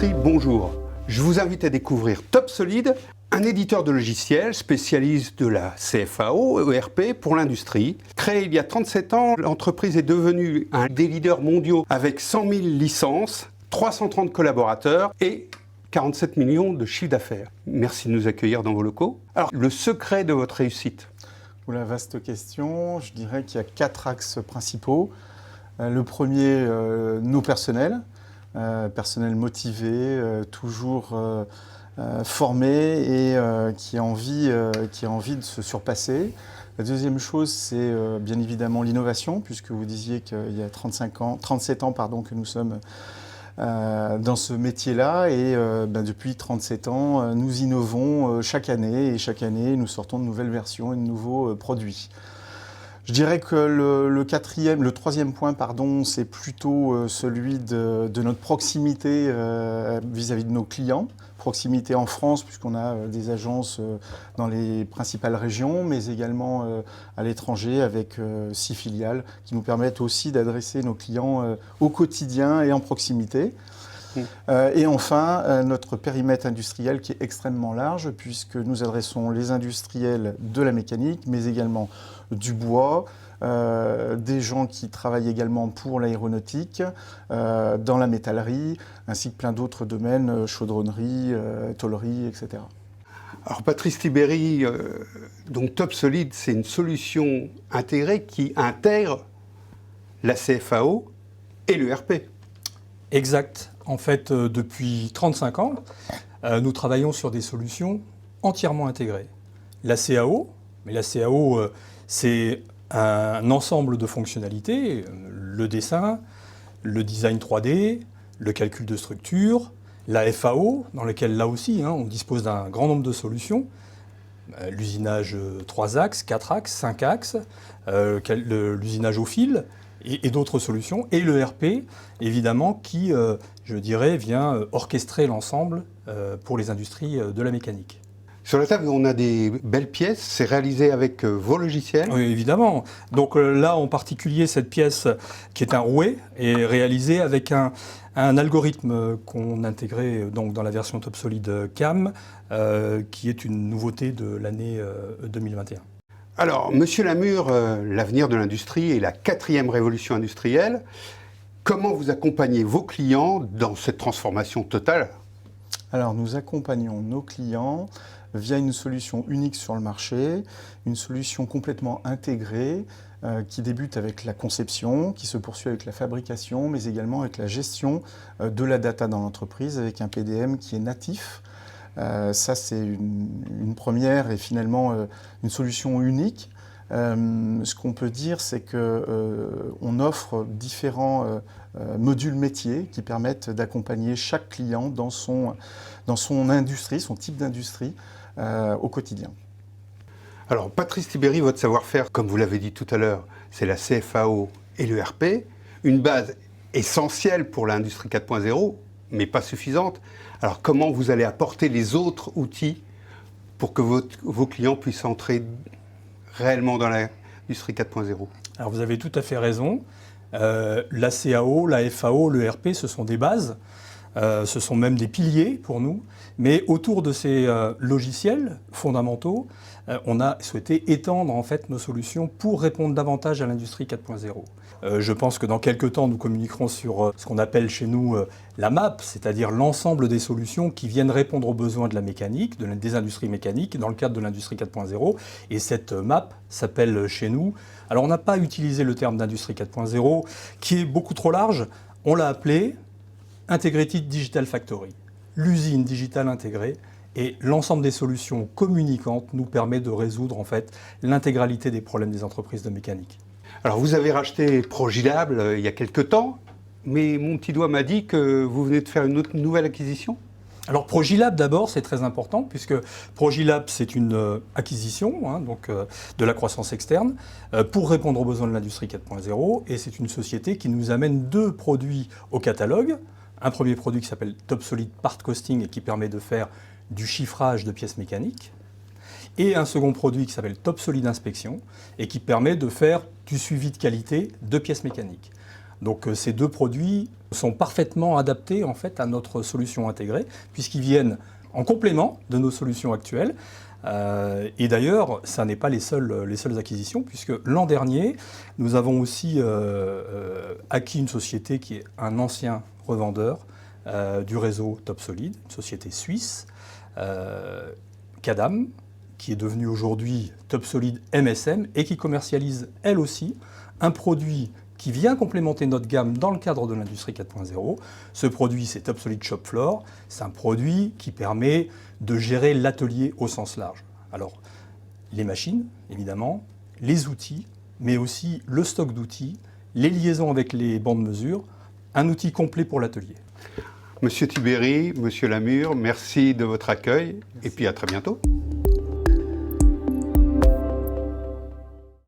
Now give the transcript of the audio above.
l'industrie, bonjour. Je vous invite à découvrir TopSolid, un éditeur de logiciels spécialiste de la CFAO, ERP, pour l'industrie. Créé il y a 37 ans, l'entreprise est devenue un des leaders mondiaux avec 100 000 licences, 330 collaborateurs et 47 millions de chiffre d'affaires. Merci de nous accueillir dans vos locaux. Alors, le secret de votre réussite? La vaste question, je dirais qu'il y a 4 axes principaux. Le premier, nos personnels. Personnel motivé, toujours formé et qui a envie de se surpasser. La deuxième chose, c'est bien évidemment l'innovation, puisque vous disiez qu'il y a 37 ans que nous sommes dans ce métier-là et depuis 37 ans, nous innovons chaque année et chaque année, nous sortons de nouvelles versions et de nouveaux produits. Je dirais que le troisième point, c'est plutôt celui de notre proximité vis-à-vis de nos clients. Proximité en France, puisqu'on a des agences dans les principales régions, mais également à l'étranger avec 6 filiales qui nous permettent aussi d'adresser nos clients au quotidien et en proximité. Et enfin, notre périmètre industriel qui est extrêmement large, puisque nous adressons les industriels de la mécanique, mais également du bois, des gens qui travaillent également pour l'aéronautique, dans la métallerie, ainsi que plein d'autres domaines, chaudronnerie, tôlerie, etc. Alors Patrice Tiberi, donc TopSolid, c'est une solution intégrée qui intègre la CFAO et l'ERP. Exact. En fait, depuis 35 ans, nous travaillons sur des solutions entièrement intégrées. La CAO, mais la CAO, c'est un ensemble de fonctionnalités, le dessin, le design 3D, le calcul de structure, la FAO, dans laquelle là aussi, on dispose d'un grand nombre de solutions, l'usinage 3 axes, 4 axes, 5 axes, l'usinage au fil, et d'autres solutions, et le RP, évidemment, qui, je dirais, vient orchestrer l'ensemble pour les industries de la mécanique. Sur la table, on a des belles pièces, c'est réalisé avec vos logiciels? Oui, évidemment. Donc là, en particulier, cette pièce qui est un rouet est réalisée avec un algorithme qu'on a intégré donc, dans la version TopSolid CAM, qui est une nouveauté de l'année 2021. Alors, Monsieur Lamure, l'avenir de l'industrie est la 4e révolution industrielle. Comment vous accompagnez vos clients dans cette transformation totale? Alors, nous accompagnons nos clients via une solution unique sur le marché, une solution complètement intégrée qui débute avec la conception, qui se poursuit avec la fabrication, mais également avec la gestion de la data dans l'entreprise avec un PDM qui est natif. Ça, c'est une première et finalement une solution unique. Ce qu'on peut dire, c'est qu'on offre différents modules métiers qui permettent d'accompagner chaque client dans son industrie, son type d'industrie au quotidien. Alors, Patrice Tiberi, votre savoir-faire, comme vous l'avez dit tout à l'heure, c'est la CFAO et l'ERP, une base essentielle pour l'industrie 4.0, mais pas suffisante. Alors, comment vous allez apporter les autres outils pour que vos clients puissent entrer réellement dans l'industrie 4.0? Alors, vous avez tout à fait raison. La CAO, la FAO, l'ERP, ce sont des bases. Ce sont même des piliers pour nous. Mais autour de ces logiciels fondamentaux, on a souhaité étendre en fait nos solutions pour répondre davantage à l'industrie 4.0. Je pense que dans quelques temps, nous communiquerons sur ce qu'on appelle chez nous la MAP, c'est-à-dire l'ensemble des solutions qui viennent répondre aux besoins de la mécanique, des industries mécaniques, dans le cadre de l'industrie 4.0. Et cette MAP s'appelle chez nous, alors on n'a pas utilisé le terme d'industrie 4.0, qui est beaucoup trop large, on l'a appelé Integrated Digital Factory, l'usine digitale intégrée. Et l'ensemble des solutions communicantes nous permet de résoudre en fait l'intégralité des problèmes des entreprises de mécanique. Alors vous avez racheté Progilab il y a quelques temps, mais mon petit doigt m'a dit que vous venez de faire une autre nouvelle acquisition. Alors Progilab d'abord, c'est très important puisque Progilab c'est une acquisition donc, de la croissance externe pour répondre aux besoins de l'industrie 4.0 et c'est une société qui nous amène 2 produits au catalogue. Un premier produit qui s'appelle TopSolid Part Costing et qui permet de faire du chiffrage de pièces mécaniques. Et un second produit qui s'appelle TopSolid Inspection et qui permet de faire du suivi de qualité de pièces mécaniques. Donc ces deux produits sont parfaitement adaptés en fait à notre solution intégrée, puisqu'ils viennent en complément de nos solutions actuelles. Et d'ailleurs, ça n'est pas les seules acquisitions, puisque l'an dernier, nous avons aussi acquis une société qui est un ancien revendeur du réseau Topsolid, une société suisse, Cadam, qui est devenue aujourd'hui Topsolid MSM et qui commercialise elle aussi un produit qui vient complémenter notre gamme dans le cadre de l'industrie 4.0. Ce produit, c'est Topsolid Shop Floor. C'est un produit qui permet de gérer l'atelier au sens large. Alors, les machines, évidemment, les outils, mais aussi le stock d'outils, les liaisons avec les bancs de mesure, un outil complet pour l'atelier. Monsieur Tiberi, Monsieur Lamure, merci de votre accueil et puis à très bientôt.